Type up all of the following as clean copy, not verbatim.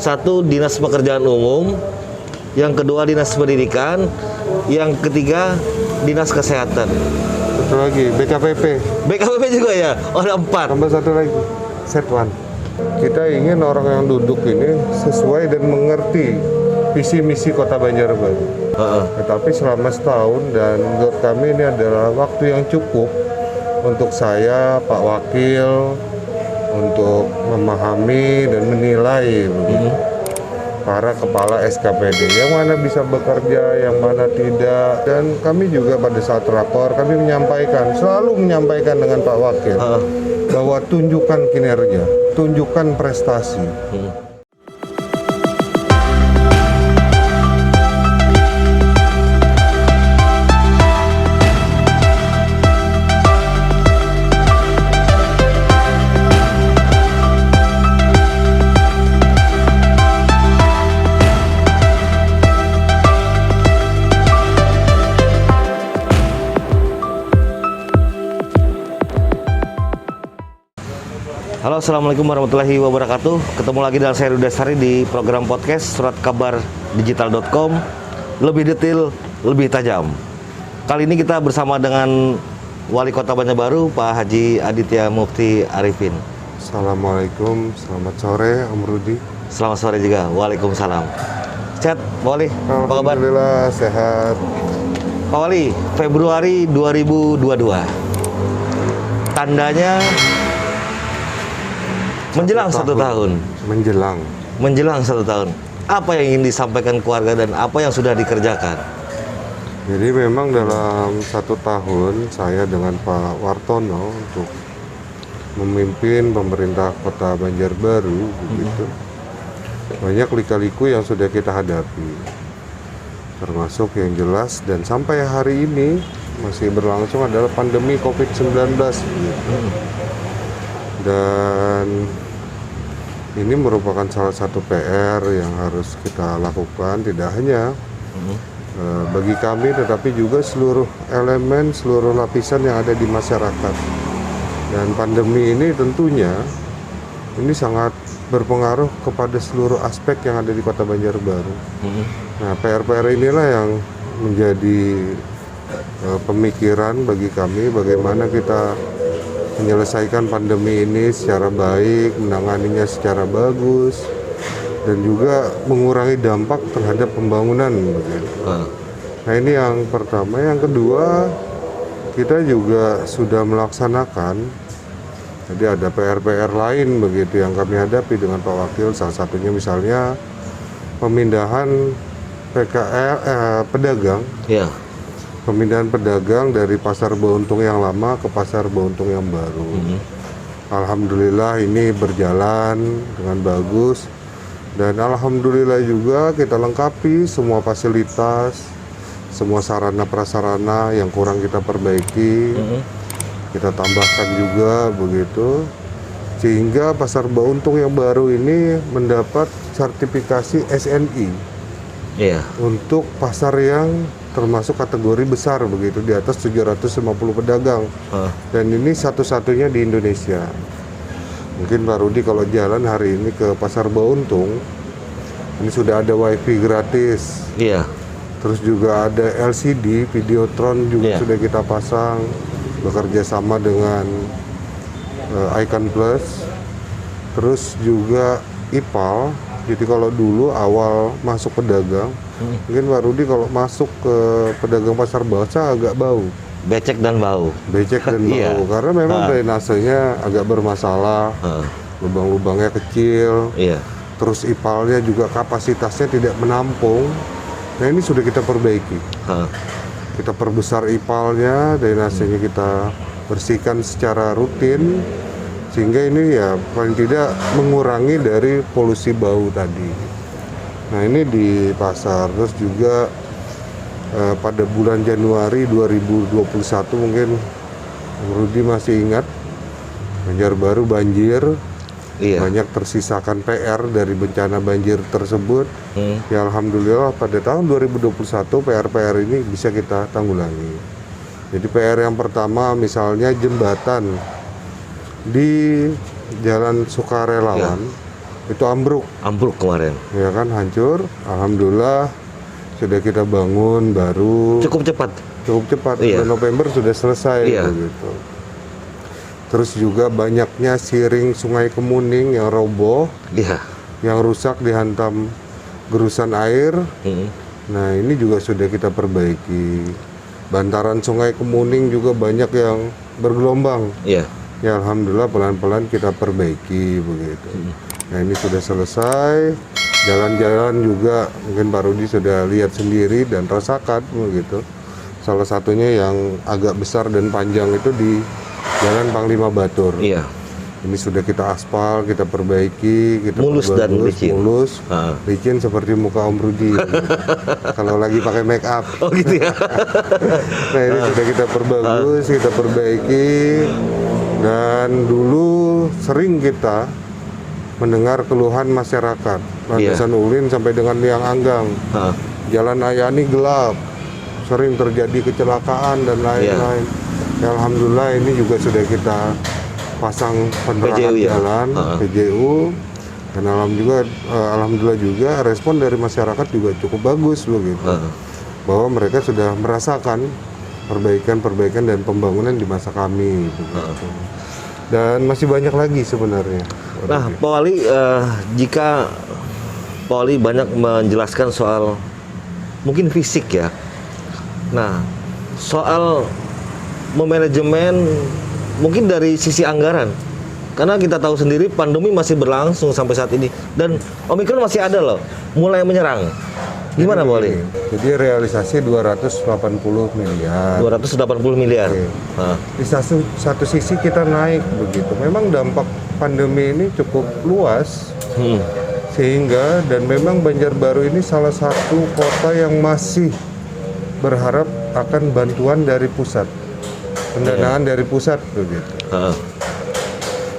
satu Dinas Pekerjaan Umum, yang kedua Dinas Pendidikan, yang ketiga Dinas Kesehatan. Satu lagi BKPP. BKPP juga ya? Oh, ada 4. Tambah satu lagi Setwan. Kita ingin orang yang duduk ini sesuai dan mengerti visi misi Kota Banjarbaru. Tetapi selama setahun, dan menurut kami ini adalah waktu yang cukup untuk saya, Pak Wakil, untuk memahami dan menilai para kepala SKPD yang mana bisa bekerja, yang mana tidak. Dan kami juga pada saat rakor kami selalu menyampaikan dengan Pak Wakil bahwa tunjukkan kinerja, tunjukkan prestasi. Halo, assalamualaikum warahmatullahi wabarakatuh. Ketemu lagi dengan saya Rudi Astari di program podcast Surat Kabar Digital.com. Lebih detail, lebih tajam. Kali ini kita bersama dengan Wali Kota Banjarbaru, Pak Haji Aditya Mufti Arifin. Assalamualaikum, selamat sore Om Rudi. Selamat sore juga, waalaikumsalam. Sehat, Pak Wali? Apa kabar? Alhamdulillah sehat. Pak Wali, Februari 2022. Tandanya menjelang satu tahun. Menjelang 1 tahun. Apa yang ingin disampaikan keluarga dan apa yang sudah dikerjakan? Jadi memang dalam 1 tahun saya dengan Pak Wartono untuk memimpin pemerintah Kota Banjarbaru, begitu. Banyak lika-liku yang sudah kita hadapi. Termasuk yang jelas dan sampai hari ini masih berlangsung adalah pandemi COVID-19, begitu. Dan ini merupakan salah satu PR yang harus kita lakukan, tidak hanya bagi kami tetapi juga seluruh elemen, seluruh lapisan yang ada di masyarakat. Dan pandemi ini tentunya ini sangat berpengaruh kepada seluruh aspek yang ada di Kota Banjarbaru. Nah, PR-PR inilah yang menjadi pemikiran bagi kami, bagaimana kita menyelesaikan pandemi ini secara baik, menanganinya secara bagus, dan juga mengurangi dampak terhadap pembangunan. Nah, ini yang pertama. Yang kedua, kita juga sudah melaksanakan, jadi ada PR-PR lain begitu yang kami hadapi dengan Pak Wakil. Salah satunya misalnya pemindahan pedagang. Ya. Pemindahan pedagang dari Pasar Bauntung yang lama ke Pasar Bauntung yang baru. Alhamdulillah ini berjalan dengan bagus. Dan alhamdulillah juga kita lengkapi semua fasilitas, semua sarana prasarana yang kurang kita perbaiki. Kita tambahkan juga begitu. Sehingga Pasar Bauntung yang baru ini mendapat sertifikasi SNI. Iya. Untuk pasar yang termasuk kategori besar begitu, di atas 750 pedagang. Dan ini satu-satunya di Indonesia. Mungkin Pak Rudi kalau jalan hari ini ke Pasar Bauntung, ini sudah ada wifi gratis. Iya. Terus juga ada LCD, Videotron juga sudah kita pasang, bekerja sama dengan Icon Plus. Terus juga IPAL. Jadi kalau dulu awal masuk pedagang, mungkin Pak Rudi kalau masuk ke pedagang pasar basah agak bau. Becek dan bau. Bau, karena memang drainasenya agak bermasalah, lubang-lubangnya kecil, terus IPAL-nya juga kapasitasnya tidak menampung. Nah, ini sudah kita perbaiki. Kita perbesar IPAL-nya, drainasenya kita bersihkan secara rutin, sehingga ini ya paling tidak mengurangi dari polusi bau tadi. Nah, ini di pasar. Terus juga pada bulan Januari 2021 mungkin Rudi masih ingat, Banjarbaru banjir. Banyak tersisakan PR dari bencana banjir tersebut. Ya alhamdulillah pada tahun 2021 PR-PR ini bisa kita tanggulangi. Jadi PR yang pertama misalnya jembatan di Jalan Sukarelawan itu ambruk. Ambruk kemarin. Ya kan, hancur. Alhamdulillah sudah kita bangun baru. Cukup cepat. Iya. Bulan November sudah selesai. Iya. Begitu. Terus juga banyaknya siring Sungai Kemuning yang roboh, Iya. yang rusak dihantam gerusan air. Nah, ini juga sudah kita perbaiki. Bantaran Sungai Kemuning juga banyak yang bergelombang. Iya. Ya alhamdulillah pelan-pelan kita perbaiki begitu. Nah, ini sudah selesai. Jalan-jalan juga mungkin Pak Rudi sudah lihat sendiri dan rasakan begitu. Salah satunya yang agak besar dan panjang itu di Jalan Panglima Batur. Iya. Ini sudah kita aspal, kita perbaiki, kita Mulus dan licin. mulus, Ah. licin seperti muka Om Rudi. Kalau lagi pakai make up. Oh gitu ya. Nah, ini sudah kita perbagus, kita perbaiki. Dan dulu sering kita mendengar keluhan masyarakat, Landasan Ulin sampai dengan Liang Anggang. Jalan Ayani gelap, sering terjadi kecelakaan dan lain-lain. Ya, alhamdulillah ini juga sudah kita pasang penerangan PJU, ya? jalan, PJU. Dan alhamdulillah juga respon dari masyarakat juga cukup bagus begitu. Bahwa mereka sudah merasakan perbaikan dan pembangunan di masa kami begitu. Dan masih banyak lagi sebenarnya. Nah, Pak Wali, jika Pak Wali banyak menjelaskan soal mungkin fisik ya. Nah, soal memanajemen mungkin dari sisi anggaran. Karena kita tahu sendiri pandemi masih berlangsung sampai saat ini dan Omikron masih ada loh, mulai menyerang. Gimana Pak Wali? Jadi realisasi 280 miliar. 280 miliar. Oke. Di satu sisi kita naik begitu. Memang dampak pandemi ini cukup luas. Sehingga dan memang Banjarbaru ini salah satu kota yang masih berharap akan bantuan dari pusat. Pendanaan dari pusat begitu.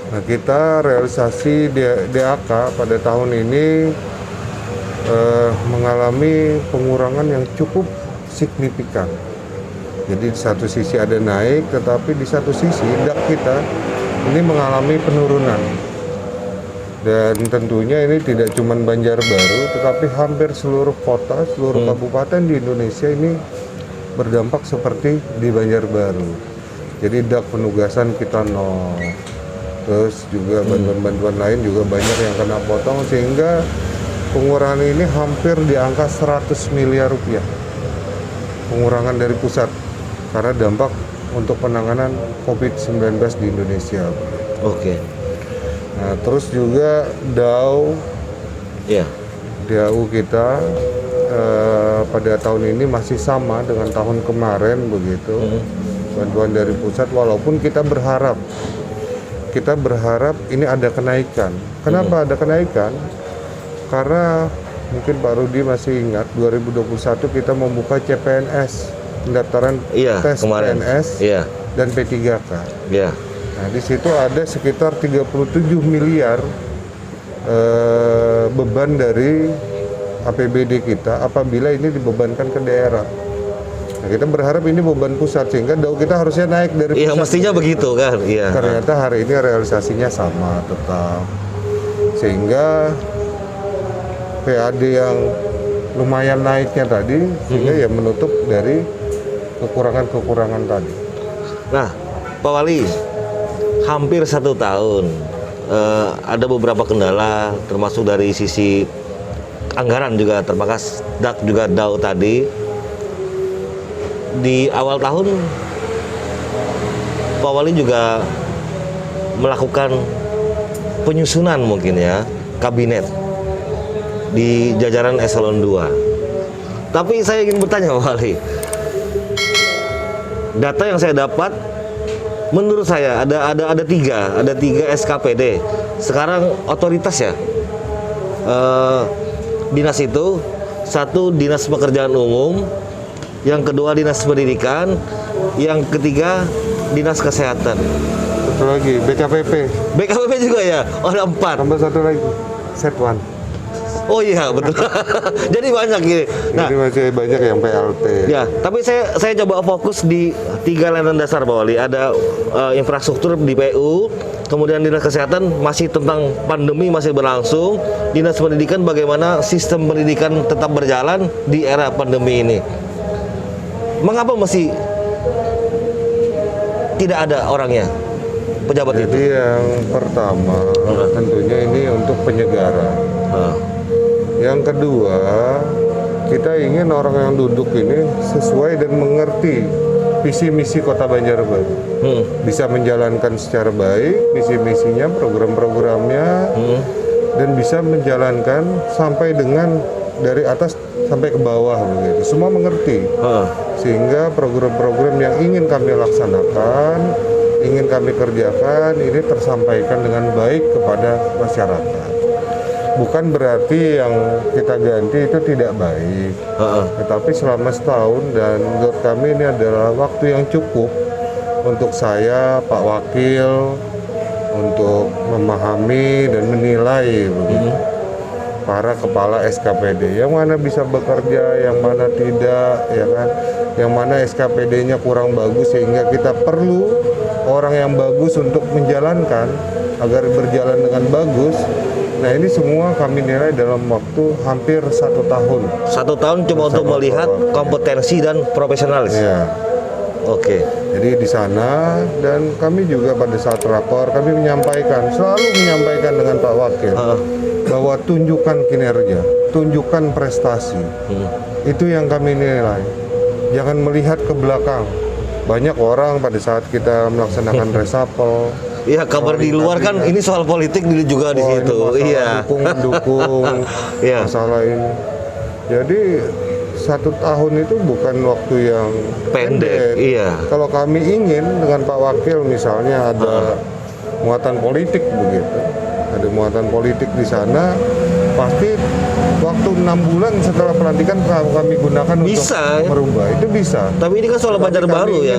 Nah, kita realisasi DAK pada tahun ini mengalami pengurangan yang cukup signifikan. Jadi di satu sisi ada naik, tetapi di satu sisi DAK kita ini mengalami penurunan. Dan tentunya ini tidak cuma Banjarbaru, tetapi hampir seluruh kota, seluruh kabupaten di Indonesia ini berdampak seperti di Banjarbaru. Jadi DAK penugasan kita nol. Terus juga bantuan-bantuan lain juga banyak yang kena potong, sehingga pengurangan ini hampir di angka 100 miliar rupiah. Pengurangan dari pusat karena dampak untuk penanganan COVID-19 di Indonesia. Oke. Nah, terus juga DAU kita pada tahun ini masih sama dengan tahun kemarin begitu. Bantuan dari pusat, walaupun kita berharap ini ada kenaikan. Kenapa ada kenaikan? Karena mungkin Pak Rudi masih ingat 2021 kita membuka CPNS, pendaftaran tes kemarin. PNS dan P3K. Nah, di situ ada sekitar 37 miliar beban dari APBD kita apabila ini dibebankan ke daerah. Nah, kita berharap ini beban pusat sehingga DAU kita harusnya naik dari pusat. Iya, mestinya begitu kan. Iya. Ternyata hari ini realisasinya sama tetap. Sehingga PAD yang lumayan naiknya tadi sehingga ya menutup dari kekurangan-kekurangan tadi. Nah, Pak Wali, hampir 1 tahun ada beberapa kendala termasuk dari sisi anggaran juga terbatas DAK juga DAU tadi. Di awal tahun Pak Wali juga melakukan penyusunan mungkin ya kabinet di jajaran eselon 2. Tapi saya ingin bertanya Pak Wali, data yang saya dapat menurut saya ada tiga SKPD sekarang otoritas ya. Dinas itu, satu Dinas Pekerjaan Umum, yang kedua Dinas Pendidikan, yang ketiga Dinas Kesehatan. Satu lagi BKPP. BKPP juga ya? Oh, ada 4. Tambah satu lagi Setwan. Oh iya betul. Jadi banyak ini. Nah, jadi masih banyak yang PLT. Ya, tapi saya coba fokus di 3 layanan dasar Pak Wali. Ada infrastruktur di PU, Kemudian Dinas Kesehatan masih tentang pandemi masih berlangsung. Dinas Pendidikan bagaimana sistem pendidikan tetap berjalan di era pandemi ini. Mengapa masih tidak ada orangnya, pejabat itu? Jadi yang pertama tentunya ini untuk penyegaran. Yang kedua, kita ingin orang yang duduk ini sesuai dan mengerti visi misi Kota Banjarbaru. Bisa menjalankan secara baik visi misinya, program-programnya, dan bisa menjalankan sampai dengan dari atas sampai ke bawah begitu. Semua mengerti. Sehingga program-program yang ingin kami laksanakan, ingin kami kerjakan ini tersampaikan dengan baik kepada masyarakat. Bukan berarti yang kita ganti itu tidak baik, tetapi selama setahun dan menurut kami ini adalah waktu yang cukup untuk saya, Pak Wakil, untuk memahami dan menilai begitu. Para kepala SKPD yang mana bisa bekerja, yang mana tidak, ya kan? Yang mana SKPD-nya kurang bagus sehingga kita perlu orang yang bagus untuk menjalankan agar berjalan dengan bagus. Nah ini semua kami nilai dalam waktu hampir 1 tahun. 1 tahun cuma untuk melihat kompetensi dan profesionalis. Ya. Oke. Jadi di sana dan kami juga pada saat rapor kami selalu menyampaikan dengan Pak Wakil bahwa tunjukkan kinerja, tunjukkan prestasi. Itu yang kami nilai. Jangan melihat ke belakang. Banyak orang pada saat kita melaksanakan resapel. Iya, kabar di luar kan ini soal politik juga di situ. Iya. Dukung Iya. Masalah ini. Jadi 1 tahun itu bukan waktu yang Pendek. Iya. Kalau kami ingin dengan Pak Wakil misalnya ada muatan politik begitu, ada muatan politik di sana, pasti waktu 6 bulan setelah pelantikan kami gunakan bisa, untuk merubah. Itu bisa. Tapi ini kan soal Banjarbaru ya.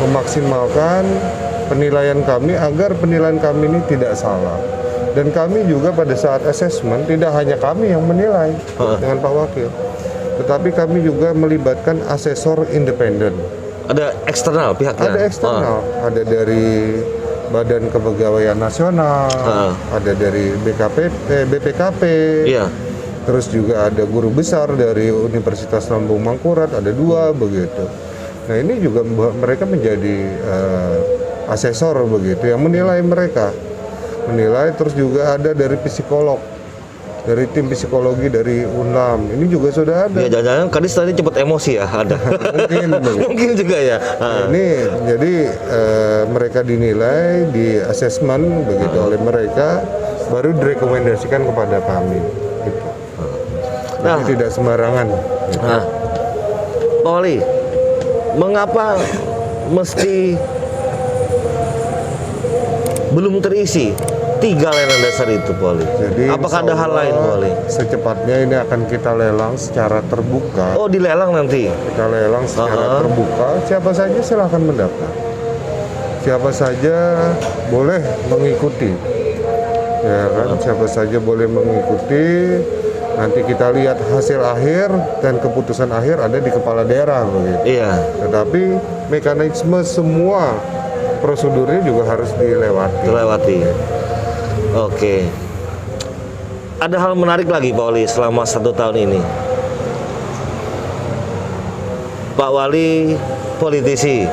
Memaksimalkan penilaian kami agar penilaian kami ini tidak salah. Dan kami juga pada saat asesmen tidak hanya kami yang menilai dengan Pak Wakil, tetapi kami juga melibatkan asesor independen. Ada eksternal pihaknya? Ada eksternal, ada dari Badan Kepegawaian Nasional, ada dari BPKP, iya. Terus juga ada guru besar dari Universitas Lambung Mangkurat, ada 2 begitu. Nah ini juga mereka menjadi asesor begitu yang menilai mereka. Terus juga ada dari psikolog, dari tim psikologi dari UNLAM. Ini juga sudah ada. Ya, jangan-jangan Kadis tadi cepat emosi ya, ada. Mungkin juga ya. Nah, ini jadi mereka dinilai di asesmen begitu oleh mereka, baru direkomendasikan kepada kami. Gitu. Jadi tidak sembarangan. Gitu. Pak Wali, mengapa mesti belum terisi 3 lelang dasar itu, Pak Wali? Jadi apakah ada hal lain, Pak Wali? Secepatnya ini akan kita lelang secara terbuka. Oh, dilelang nanti? Kita lelang secara terbuka. Siapa saja silahkan mendaftar. Siapa saja boleh mengikuti. Ya kan? Siapa saja boleh mengikuti. Nanti kita lihat hasil akhir dan keputusan akhir ada di kepala daerah begitu. Iya. Tetapi mekanisme semua prosedurnya juga harus dilewati. Oke. Ada hal menarik lagi Pak Wali selama 1 tahun ini. Pak Wali politisi,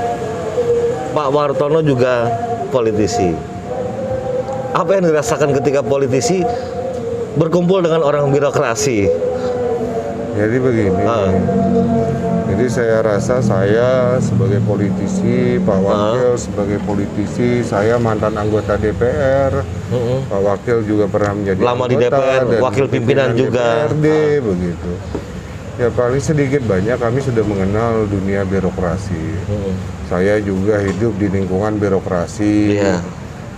Pak Wartono juga politisi. Apa yang dirasakan ketika politisi berkumpul dengan orang birokrasi? Jadi begini. Jadi saya rasa saya sebagai politisi, Pak Wakil sebagai politisi, saya mantan anggota DPR, Pak Wakil juga pernah menjadi lama anggota di DPR, dan wakil pimpinan juga. DPRD begitu. Ya paling sedikit banyak kami sudah mengenal dunia birokrasi. Saya juga hidup di lingkungan birokrasi. Iya.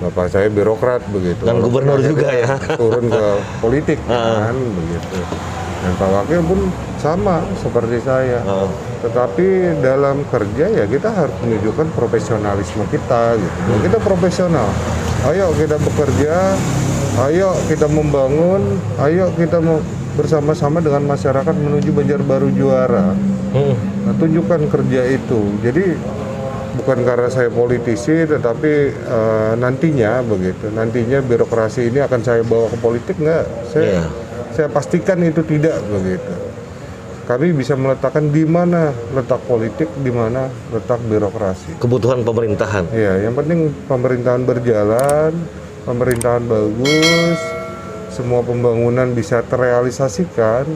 Bapak saya birokrat begitu. Dan gubernur juga ya. Turun ke politik kan begitu. Dan Pak Wakil pun sama seperti saya. Tetapi dalam kerja ya kita harus menunjukkan profesionalisme kita gitu. Kita profesional. Ayo kita bekerja, ayo kita membangun, ayo kita bersama-sama dengan masyarakat menuju Banjarbaru juara. Nah, tunjukkan kerja itu. Jadi bukan karena saya politisi, tetapi nantinya begitu. Nantinya birokrasi ini akan saya bawa ke politik nggak? Saya pastikan itu tidak begitu. Kami bisa meletakkan di mana letak politik, di mana letak birokrasi. Kebutuhan pemerintahan. Iya, yang penting pemerintahan berjalan, pemerintahan bagus, semua pembangunan bisa terrealisasikan,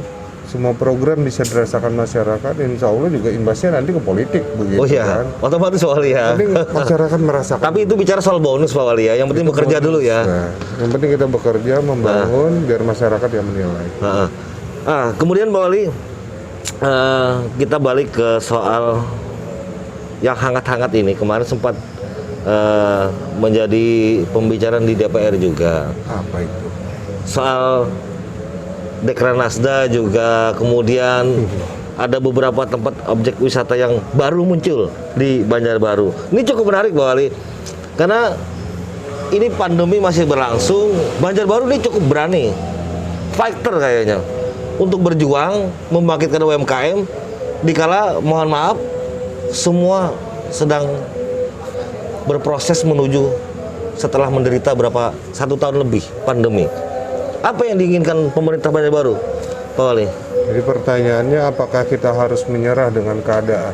semua program bisa dirasakan masyarakat. Insya Allah juga imbasnya nanti ke politik begitu. Oh iya, kan. otomatis Pak Wali ya. Penting masyarakat merasakan. Tapi itu bicara soal bonus Pak Wali ya. Yang penting bekerja dulu ya. Nah, yang penting kita bekerja, membangun, biar masyarakat yang menilai. Kemudian Pak Wali, kita balik ke soal yang hangat-hangat ini. Kemarin sempat menjadi pembicaraan di DPR juga. Apa itu? Soal Dekranasda juga, kemudian ada beberapa tempat objek wisata yang baru muncul di Banjarbaru. Ini cukup menarik Pak Wali, karena ini pandemi masih berlangsung. Banjarbaru ini cukup berani, fighter kayaknya, untuk berjuang membangkitkan UMKM dikala mohon maaf semua sedang berproses menuju setelah menderita satu tahun lebih pandemi. Apa yang diinginkan pemerintah Banjarbaru, Pak Wali? Jadi pertanyaannya, apakah kita harus menyerah dengan keadaan?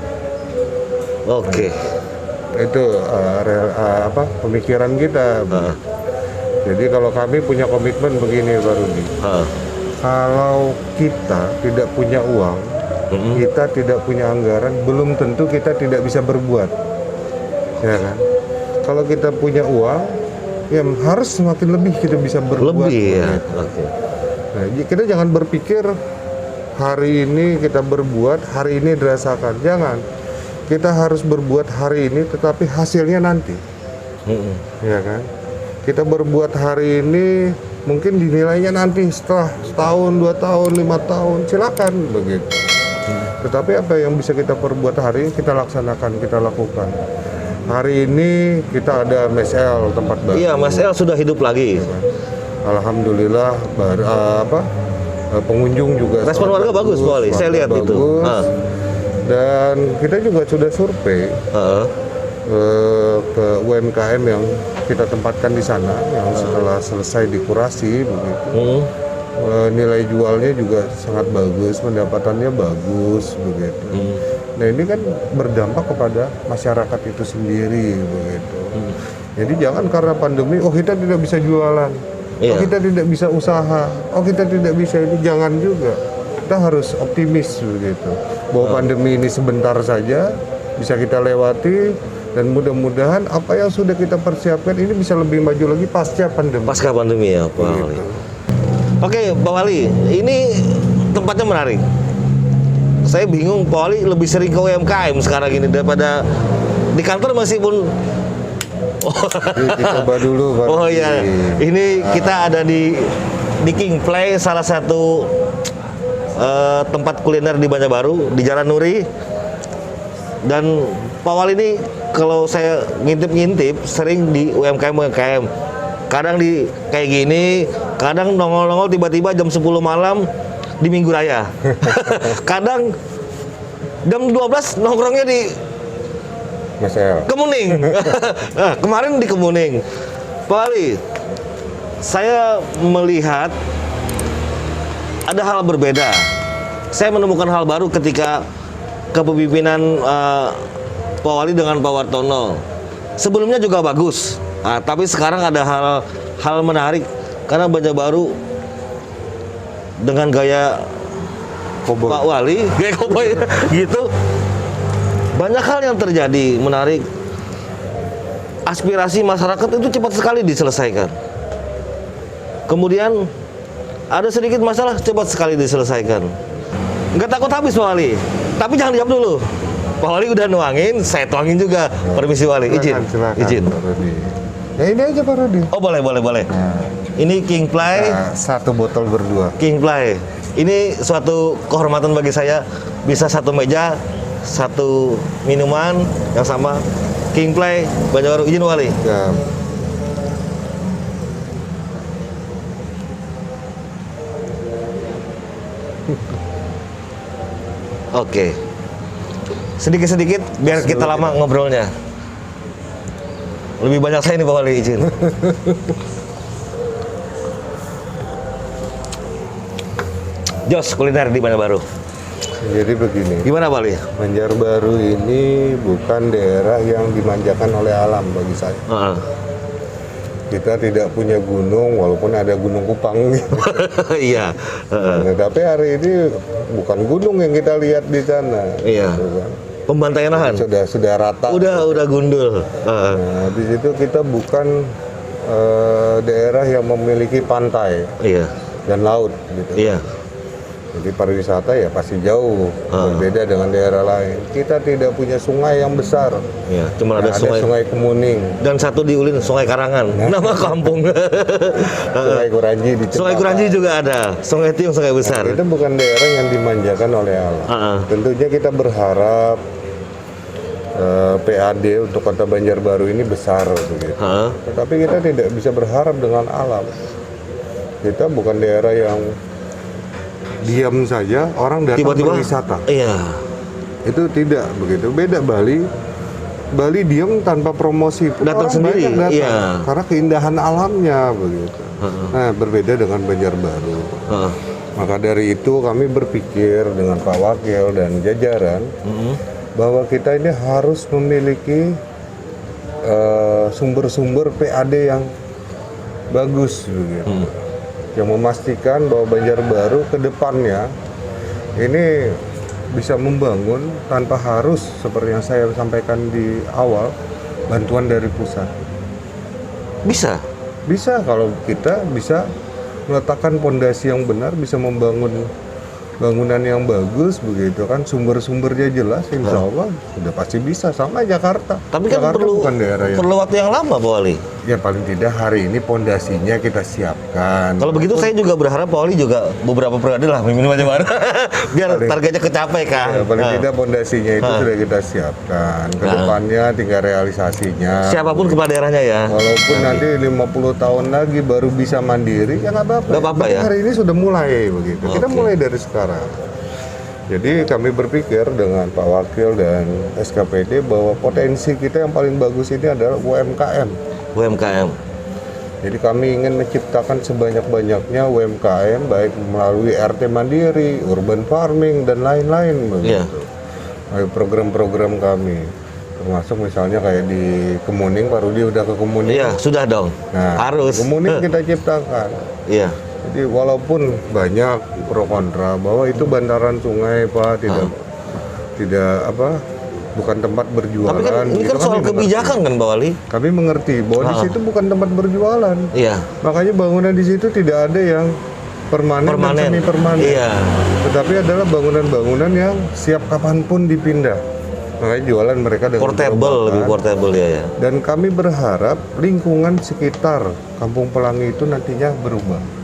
Oke. Itu pemikiran kita. Jadi kalau kami punya komitmen begini Pak Rudi. Kalau kita tidak punya uang, kita tidak punya anggaran, belum tentu kita tidak bisa berbuat, ya kan? Kalau kita punya uang, ya harus semakin lebih kita bisa berbuat. Lebih ya. Nah, kita jangan berpikir hari ini kita berbuat, hari ini dirasakan. Jangan. Kita harus berbuat hari ini, tetapi hasilnya nanti. Ya kan? Kita berbuat hari ini, mungkin dinilainya nanti setelah setahun, 2 tahun, 5 tahun, silakan begitu. Tetapi apa yang bisa kita perbuat hari ini kita laksanakan, kita lakukan. Hari ini kita ada MSL tempat baru. Iya, MSL sudah hidup lagi. Alhamdulillah, pengunjung juga. Respon warga bagus, Pak Wali. Saya lihat bagus. itu. Dan kita juga sudah survei ke UMKM yang kita tempatkan di sana, yang setelah selesai dikurasi begitu. Nilai jualnya juga sangat bagus, pendapatannya bagus begitu. Nah ini kan berdampak kepada masyarakat itu sendiri begitu. Jadi jangan karena pandemi, oh kita tidak bisa jualan, oh kita tidak bisa usaha, oh kita tidak bisa ini, jangan juga. Kita harus optimis begitu, bahwa pandemi ini sebentar saja bisa kita lewati, dan mudah-mudahan apa yang sudah kita persiapkan ini bisa lebih maju lagi pasca pandemi. Pasca pandemi ya Pak Wali. Oke Pak Wali, ini tempatnya menarik. Saya bingung Pak Wali lebih sering ke UMKM sekarang ini daripada di kantor meskipun. Coba dulu Pak. Oh iya, ini kita ada di King Play, salah satu tempat kuliner di Banjarbaru di Jalan Nuri. Dan Pak Wali ini kalau saya ngintip-ngintip sering di UMKM. Kadang di kayak gini, kadang nongol-nongol tiba-tiba jam 10 malam di Minggu Raya. Kadang jam 12 nongkrongnya di Kemuning. Nah, kemarin di Kemuning. Pak Wali, saya melihat ada hal berbeda. Saya menemukan hal baru ketika kepemimpinan Pak Wali dengan Pak Wartono. Sebelumnya juga bagus. Nah, tapi sekarang ada hal menarik karena Banjarbaru dengan gaya Koboi. Pak Wali, gaya koboi gitu. Banyak hal yang terjadi menarik. Aspirasi masyarakat itu cepat sekali diselesaikan. Kemudian ada sedikit masalah cepat sekali diselesaikan. Nggak takut habis Pak Wali. Tapi jangan dijawab dulu. Pak Wali udah nuangin, saya tuangin juga. Permisi Wali, izin. Izin. Ya ini aja Pak Rudi. Oh boleh. Nah, ini King Play. Nah, 1 botol berdua. King Play. Ini suatu kehormatan bagi saya bisa satu meja, satu minuman yang sama. King Play Banjarbaru, izin Wali. Ya. Oke. Sedikit-sedikit biar kita lama ngobrolnya. Lebih banyak saya nih Pak Wali, izin. Jos kuliner di Banjarbaru. Jadi begini, Gimana Pak Wali? Banjarbaru ini bukan daerah yang dimanjakan oleh alam bagi saya. Heeh. Kita tidak punya gunung, walaupun ada Gunung Kupang. Iya. Heeh. Nah, tapi hari ini bukan gunung yang kita lihat di sana. Iya. Gitu kan. Pembantaian lahan. Sudah rata. Udah gundul. Heeh. Nah, di situ kita bukan daerah yang memiliki pantai Iya. dan laut gitu. Iya. Jadi pariwisata ya pasti jauh berbeda dengan daerah lain. Kita tidak punya sungai yang besar. Iya. Cuma ada Nah, sungai. Kemuning, Dan satu di Ulin, Sungai Karangan. Nama kampung. Sungai Kuranji di Sungai Cempaka. Kuranji juga ada. Sungai Tiung, Sungai Besar. Itu bukan daerah yang dimanjakan oleh alam. Heeh. Tentunya kita berharap PAD untuk Kota Banjarbaru ini besar begitu. Heeh. Tetapi kita tidak bisa berharap dengan alam. Kita bukan daerah yang diam saja orang datang Tiba-tiba berwisata. Iya. Itu tidak begitu. Beda Bali. Bali diam tanpa promosi. Datang Orang sendiri, banyak datang. iya. Karena keindahan alamnya begitu. Nah, berbeda dengan Banjarbaru. Heeh. Maka dari itu kami berpikir dengan Pak Wakil dan jajaran bahwa kita ini harus memiliki sumber-sumber PAD yang bagus begitu. Yang memastikan bahwa Banjarbaru ke depannya ini bisa membangun tanpa harus seperti yang saya sampaikan di awal bantuan dari pusat. Bisa. Bisa kalau kita bisa meletakkan pondasi yang benar, bisa membangun bangunan yang bagus begitu kan, sumber-sumbernya jelas, insya Allah sudah pasti bisa. Sama Jakarta. Tapi kan Jakarta bukan daerah yang perlu waktu yang lama Pak Wali. ya paling tidak hari ini pondasinya kita siapkan. Kalau begitu saya juga berharap Pak Wali juga beberapa periode lah memimpin Banjarbaru. Biar targetnya kecapai kan. Ya, paling tidak pondasinya itu sudah kita siapkan. Kedepannya tinggal realisasinya. Siapapun kepala daerahnya ya. Walaupun nanti 50 tahun lagi baru bisa mandiri, ya nggak apa-apa. Nggak apa-apa Tapi ya. hari ini sudah mulai begitu. Kita Oke. mulai dari sekarang. Jadi kami berpikir dengan Pak Wakil dan SKPD bahwa potensi kita yang paling bagus ini adalah UMKM. UMKM. Jadi kami ingin menciptakan sebanyak-banyaknya UMKM baik melalui RT Mandiri, urban farming dan lain-lain begitu. Iya. Melalui program-program kami. Termasuk misalnya kayak di Kemuning, Pak Rudi udah ke Kemuning. Iya, sudah dong. Nah, Harus. Kemuning kita ciptakan. Iya. Jadi walaupun banyak pro kontra bahwa itu bantaran sungai Pak, tidak apa, bukan tempat berjualan. Tapi kan ini gitu kan soal kami kebijakan kan Pak Wali. mengerti. Kami mengerti bahwa di situ bukan tempat berjualan. Iya. Makanya bangunan di situ tidak ada yang permanen. Dan semi permanen. Iya. Tetapi adalah bangunan-bangunan yang siap kapanpun dipindah. Makanya jualan mereka dengan Portable, gerobak, lebih kan. portable ya. Dan kami berharap lingkungan sekitar Kampung Pelangi itu nantinya berubah.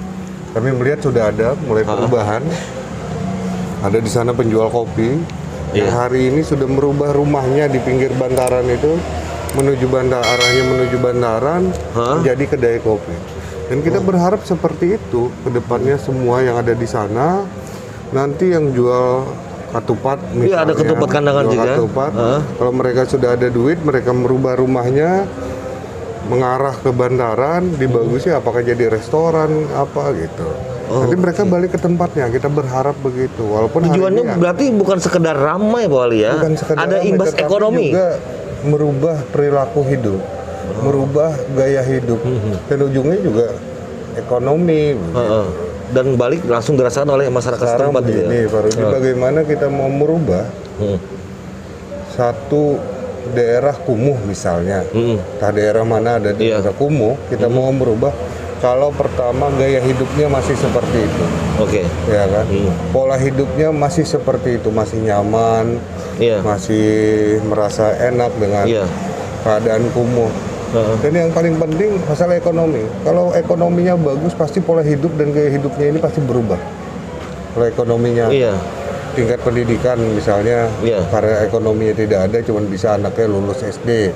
Kami melihat sudah ada mulai perubahan. Ada di sana penjual kopi yang hari ini sudah merubah rumahnya di pinggir bantaran itu arahnya menuju bantaran menjadi kedai kopi. Dan kita berharap seperti itu ke depannya semua yang ada di sana. Nanti yang jual ketupat misalnya. Iya, ada ketupat kandangan jual juga. Ketupat, kalau mereka sudah ada duit, mereka merubah rumahnya mengarah ke bantaran, dibagusi apakah jadi restoran apa gitu. Nanti mereka balik ke tempatnya. Kita berharap begitu. Walaupun Tujuannya hari ini berarti bukan sekedar ramai Pak Wali ya. bukan sekedar Ada ramai, imbas tetapi ekonomi. juga merubah perilaku hidup, merubah gaya hidup, dan ujungnya juga ekonomi. Heeh. Dan balik langsung dirasakan oleh masyarakat Sekarang setempat juga. begini, Pak Rudi, bagaimana kita mau merubah satu daerah kumuh misalnya, entah daerah mana ada di daerah kumuh, kita mau merubah. Kalau pertama gaya hidupnya masih seperti itu, Oke. ya kan? Pola hidupnya masih seperti itu, masih nyaman, Iya. masih merasa enak dengan keadaan kumuh. Dan yang paling penting masalah ekonomi. Kalau ekonominya bagus, pasti pola hidup dan gaya hidupnya ini pasti berubah. Kalau ekonominya, tingkat pendidikan misalnya, karena ekonominya tidak ada, cuma bisa anaknya lulus SD,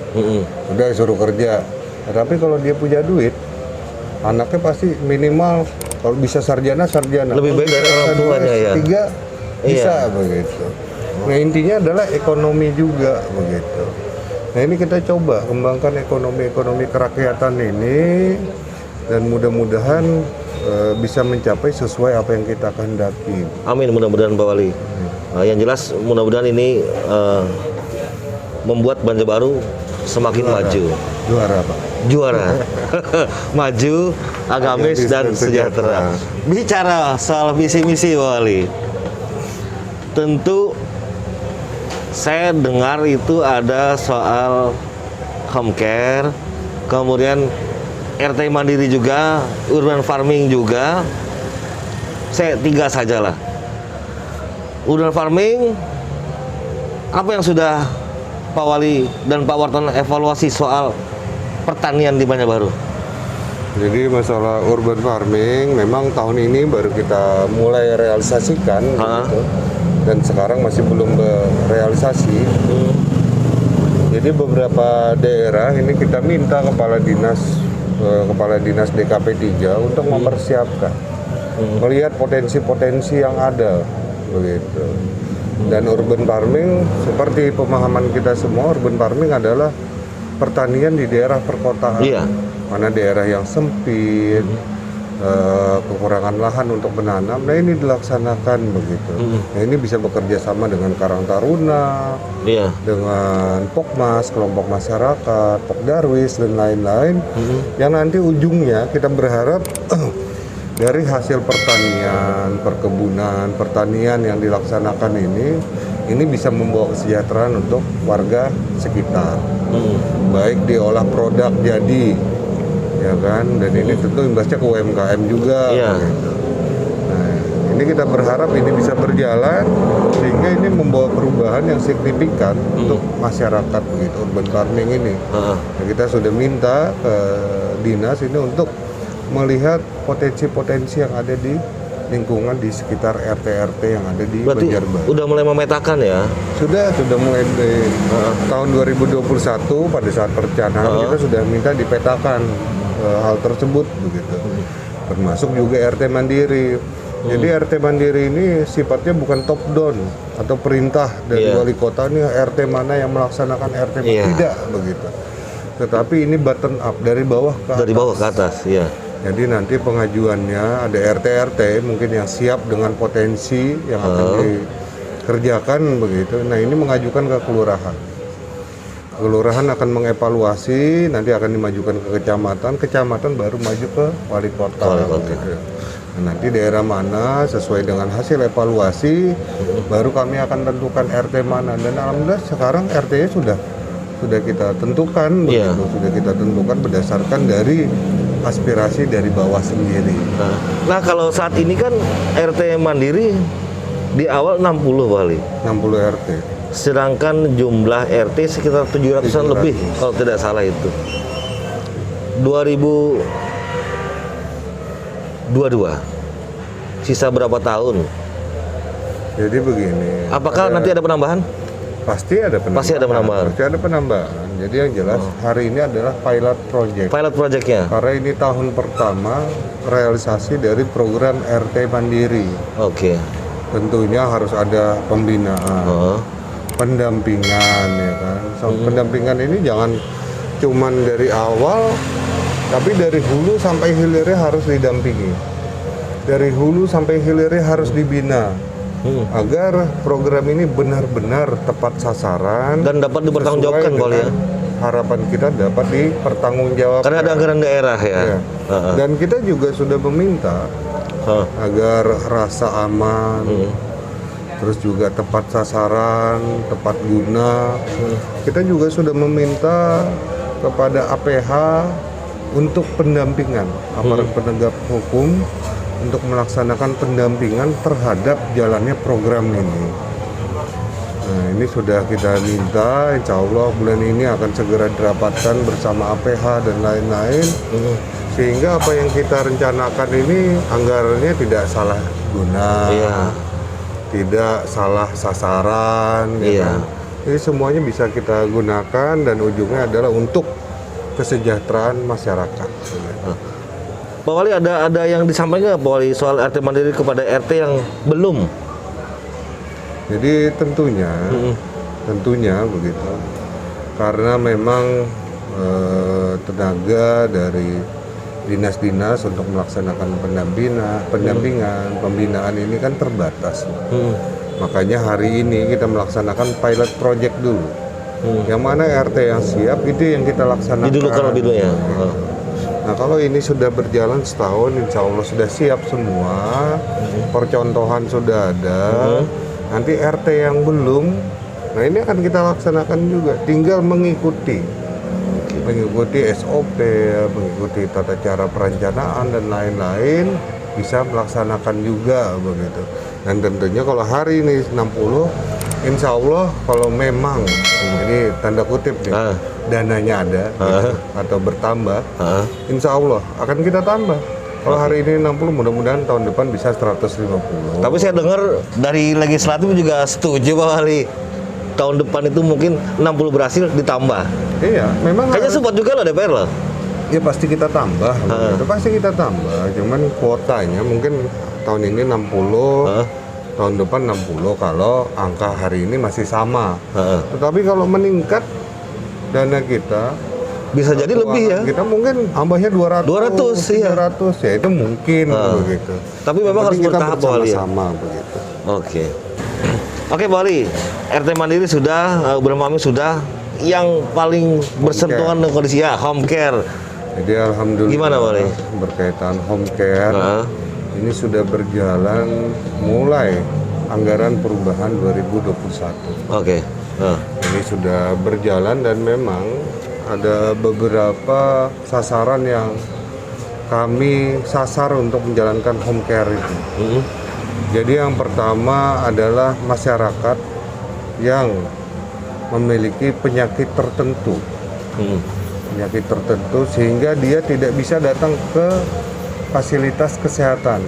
udah suruh kerja. Tapi kalau dia punya duit, anaknya pasti minimal kalau bisa sarjana. Lebih baik dari orang tuanya ya. S3 bisa begitu. Nah intinya adalah ekonomi juga begitu. Nah ini kita coba kembangkan ekonomi kerakyatan ini dan mudah-mudahan bisa mencapai sesuai apa yang kita kehendaki. Amin, mudah-mudahan Pak Wali. Yang jelas mudah-mudahan ini membuat Banjarbaru semakin maju. Juara Pak. Juara. Maju, agamis dan sejahtera. Bicara soal visi-misi Pak Wali. Tentu saya dengar itu ada soal home care, kemudian RT mandiri juga, urban farming juga. Saya 3 sajalah. Urban farming, apa yang sudah Pak Wali dan Pak Wartono evaluasi soal pertanian di Banjarbaru? Jadi masalah urban farming memang tahun ini baru kita mulai realisasikan gitu. Dan sekarang masih belum berealisasi. Jadi beberapa daerah ini kita minta Kepala Dinas DKP 3 untuk mempersiapkan, melihat potensi-potensi yang ada, begitu. Dan urban farming, seperti pemahaman kita semua, urban farming adalah pertanian di daerah perkotaan, mana daerah yang sempit, kekurangan lahan untuk menanam. Nah ini dilaksanakan begitu. Nah ini bisa bekerja sama dengan Karang Taruna, dengan Pokmas, kelompok masyarakat, Pokdarwis dan lain-lain. Yang nanti ujungnya kita berharap dari hasil pertanian, perkebunan, pertanian yang dilaksanakan ini bisa membawa kesejahteraan untuk warga sekitar. Baik diolah produk jadi, ya kan, dan ini tentu imbasnya ke UMKM juga. Gitu. Nah, ini kita berharap ini bisa berjalan sehingga ini membawa perubahan yang signifikan untuk masyarakat begitu urban farming ini. Nah, kita sudah minta ke dinas ini untuk melihat potensi-potensi yang ada di lingkungan di sekitar RT-RT yang ada di Banjarbaru. Udah mulai memetakan ya? Sudah mulai di tahun 2021 pada saat perencanaan kita sudah minta dipetakan hal tersebut begitu. Termasuk juga RT mandiri. Jadi RT mandiri ini sifatnya bukan top down atau perintah dari wali kota, ini RT mana yang melaksanakan RT tidak begitu. Tetapi ini bottom up, dari bawah ke atas. Dari bawah ke atas, iya. Jadi nanti pengajuannya ada RT-RT mungkin yang siap dengan potensi yang akan dikerjakan begitu. Nah ini mengajukan ke kelurahan. Kelurahan akan mengevaluasi, nanti akan dimajukan ke kecamatan baru maju ke wali kota. Gitu. Nah, nanti daerah mana sesuai dengan hasil evaluasi, baru kami akan tentukan RT mana. Dan alhamdulillah sekarang RT-nya sudah kita tentukan, begitu. Sudah kita tentukan berdasarkan dari aspirasi dari bawah sendiri. Nah kalau saat ini kan RT mandiri di awal 60 Wali. 60 RT. Sedangkan jumlah RT sekitar 700-an lebih kalau tidak salah itu. 2022. Sisa berapa tahun? Jadi begini. Apakah nanti ada penambahan? Pasti ada penambahan. Pasti ada penambahan. Jadi yang jelas hari ini adalah pilot project. Pilot projectnya? Karena ini tahun pertama realisasi dari program RT Mandiri. Oke. Tentunya harus ada pembinaan, pendampingan, ya kan. Pendampingan ini jangan cuman dari awal, tapi dari hulu sampai hilirnya harus didampingi. Dari hulu sampai hilirnya harus dibina. Agar program ini benar-benar tepat sasaran dan dapat dipertanggungjawabkan ya. Harapan kita dapat dipertanggungjawabkan. Karena ada anggaran daerah ya. Dan kita juga sudah meminta agar rasa aman, terus juga tepat sasaran, tepat guna. Kita juga sudah meminta kepada APH untuk pendampingan aparat penegak hukum untuk melaksanakan pendampingan terhadap jalannya program ini. Nah, ini sudah kita minta, insya Allah bulan ini akan segera dirapatkan bersama APH dan lain-lain, sehingga apa yang kita rencanakan ini anggarannya tidak salah guna, tidak salah sasaran, ya kan? Ini semuanya bisa kita gunakan dan ujungnya adalah untuk kesejahteraan masyarakat. Pak Wali, ada yang disampaikan Pak Wali soal RT Mandiri kepada RT yang belum? Jadi tentunya begitu. karena memang tenaga dari dinas-dinas untuk melaksanakan pendampingan, pembinaan ini kan terbatas. Makanya hari ini kita melaksanakan pilot project dulu. Yang mana RT yang siap itu yang kita laksanakan. Didulukan lebih dulu ya. Nah kalau ini sudah berjalan setahun, insya Allah sudah siap semua, percontohan sudah ada. Nanti RT yang belum, nah ini akan kita laksanakan juga. Tinggal mengikuti SOP, mengikuti tata cara perencanaan dan lain-lain, bisa melaksanakan juga begitu. Dan tentunya kalau hari ini 60, insya Allah kalau memang ini tanda kutip nih, dananya ada gitu, atau bertambah, insya Allah akan kita tambah. Kalau hari ini 60, mudah-mudahan tahun depan bisa 150. Tapi saya dengar dari legislatif juga setuju Pak Wali. Tahun depan itu mungkin 60 berhasil ditambah. Iya, memang Kayaknya support juga loh DPR loh. ya pasti kita tambah, itu pasti kita tambah. Cuman kuotanya mungkin tahun ini 60, tahun depan 60 kalau angka hari ini masih sama. Tetapi kalau meningkat dana kita, Bisa jadi lebih ya. kita mungkin tambahnya 200, 200, iya. 300 ya itu mungkin begitu. Tapi memang harus kita bertahap Pak Wali ya. bersama-sama begitu. Oke. Oke Pak Wali, RT Mandiri sudah, Brahmami sudah, yang paling bersentuhan dengan kondisi ya home care. Jadi alhamdulillah Gimana, Pak Wali? berkaitan home care ini sudah berjalan mulai anggaran perubahan 2021. Oke. Ini sudah berjalan dan memang ada beberapa sasaran yang kami sasar untuk menjalankan home care itu. Jadi yang pertama adalah masyarakat yang memiliki penyakit tertentu. Penyakit tertentu sehingga dia tidak bisa datang ke fasilitas kesehatan.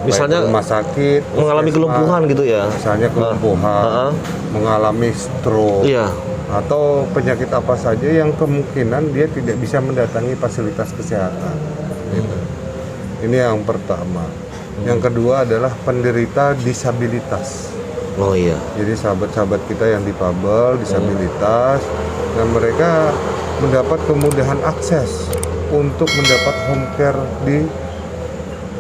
Misalnya baik rumah sakit, mengalami puskesmas, kelumpuhan gitu ya. misalnya kelumpuhan, mengalami stroke, Iya. atau penyakit apa saja yang kemungkinan dia tidak bisa mendatangi fasilitas kesehatan. Gitu. Ini yang pertama. Yang kedua adalah penderita disabilitas. Oh iya. Jadi sahabat-sahabat kita yang difabel, disabilitas, dan mereka mendapat kemudahan akses untuk mendapat home care di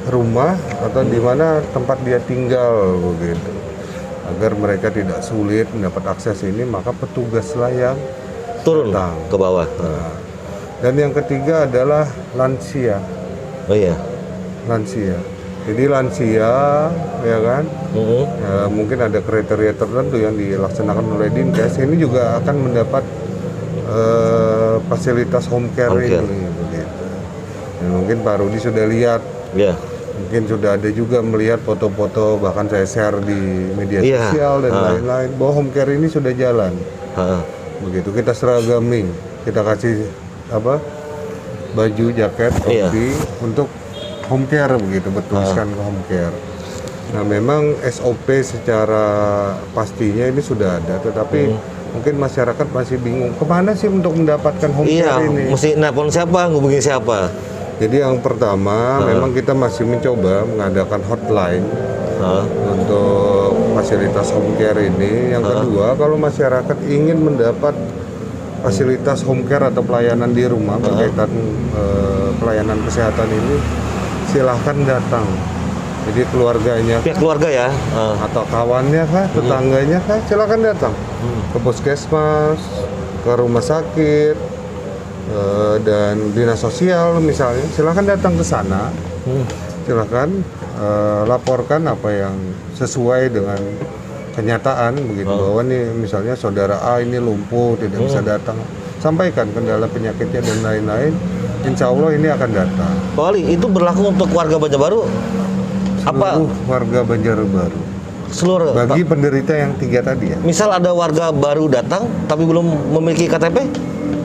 rumah atau di mana tempat dia tinggal begitu. Agar mereka tidak sulit mendapat akses ini, maka petugaslah yang Turun datang. ke bawah. Nah, dan yang ketiga adalah lansia. Oh iya. Lansia. Jadi lansia, ya kan? Ya, mungkin ada kriteria tertentu yang dilaksanakan oleh Dinkes. Ini juga akan mendapat fasilitas home care ini, begitu. Dan mungkin Pak Rudi sudah lihat. Iya. Mungkin sudah ada juga melihat foto-foto, bahkan saya share di media sosial dan lain-lain, bahwa home care ini sudah jalan. Begitu kita seragami, kita kasih baju, jaket, topi untuk home care begitu, bertuliskan home care. Nah memang SOP secara pastinya ini sudah ada, tetapi mungkin masyarakat masih bingung kemana sih untuk mendapatkan home care ini. Mesti nelpon siapa, ngubungin siapa. Jadi yang pertama memang kita masih mencoba mengadakan hotline untuk fasilitas home care ini. Yang kedua, kalau masyarakat ingin mendapat fasilitas home care atau pelayanan di rumah berkaitan pelayanan kesehatan ini, silahkan datang. Jadi keluarganya, Pihak keluarga ya. atau kawannya kah, tetangganya kah, silahkan datang ke puskesmas, ke rumah sakit, dan dinas sosial misalnya, silahkan datang ke sana. Silahkan laporkan apa yang sesuai dengan kenyataan begitu, bahwa nih misalnya saudara A ini lumpuh, tidak bisa datang, sampaikan kendala penyakitnya dan lain-lain. Insya Allah ini akan datang. Pak Wali, itu berlaku untuk warga Banjarbaru? Seluruh warga Banjarbaru. Seluruh. Bagi penderita yang 3 tadi ya. Misal ada warga baru datang tapi belum memiliki KTP?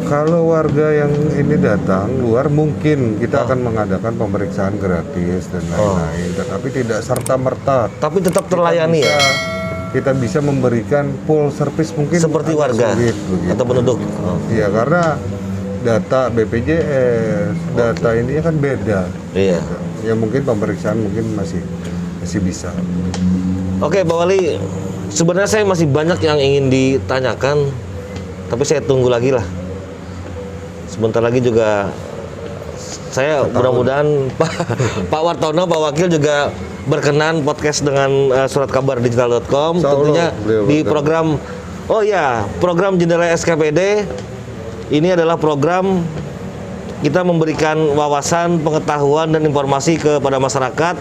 Kalau warga yang ini datang luar, mungkin kita akan mengadakan pemeriksaan gratis dan lain-lain, tetapi tidak serta-merta. Tapi tetap terlayani ya? Kita bisa memberikan full service mungkin Seperti agak warga sulit, begitu. atau penduduk? Iya, karena data BPJS, data ini kan beda. Iya. Ya mungkin pemeriksaan mungkin masih bisa. Oke Pak Wali, sebenarnya saya masih banyak yang ingin ditanyakan, tapi saya tunggu lagi lah. Sebentar lagi juga saya mudah-mudahan Pak Wartono, Pak Wakil juga berkenan podcast dengan suratkabardigital.com, tentunya di program. Oh ya, program Jendela SKPD ini adalah program kita memberikan wawasan, pengetahuan dan informasi kepada masyarakat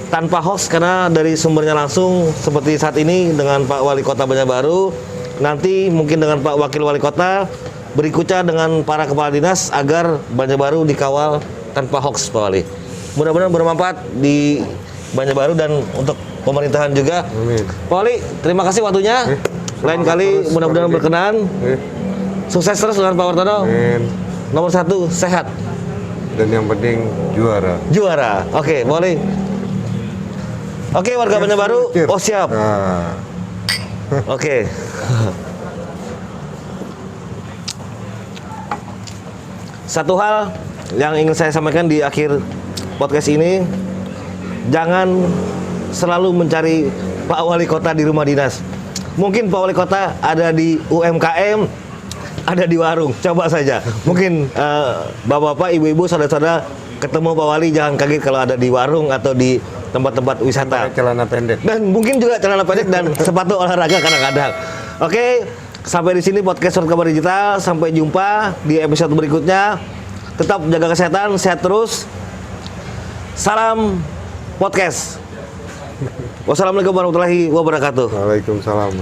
tanpa hoax, karena dari sumbernya langsung, seperti saat ini dengan Pak Wali Kota Banjarbaru, nanti mungkin dengan Pak Wakil Wali Kota, berikutnya dengan para kepala dinas, agar Banjarbaru dikawal tanpa hoax, Pak Wali. Mudah-mudahan bermanfaat di Banjarbaru dan untuk pemerintahan juga. Amin. Pak Wali, terima kasih waktunya. Lain kali mudah-mudahan berkenan. Sukses terus dengan Pak Wartono. Amin. Nomor 1, sehat. Dan yang penting juara. Juara. Oke, boleh. Oke, warga Banjarbaru. Oh, siap. Nah. Oke. Satu hal yang ingin saya sampaikan di akhir podcast ini, jangan selalu mencari Pak Wali Kota di rumah dinas. Mungkin Pak Wali Kota ada di UMKM, ada di warung. Coba saja. Mungkin bapak-bapak, ibu-ibu, saudara-saudara ketemu Pak Wali, jangan kaget kalau ada di warung atau di tempat-tempat wisata. Celana pendek. Dan mungkin juga celana pendek dan sepatu olahraga kadang-kadang. Oke, sampai di sini podcast Surat Kabar Digital. Sampai jumpa di episode berikutnya. Tetap jaga kesehatan, sehat terus. Salam podcast. Wassalamualaikum warahmatullahi wabarakatuh. Waalaikumsalam.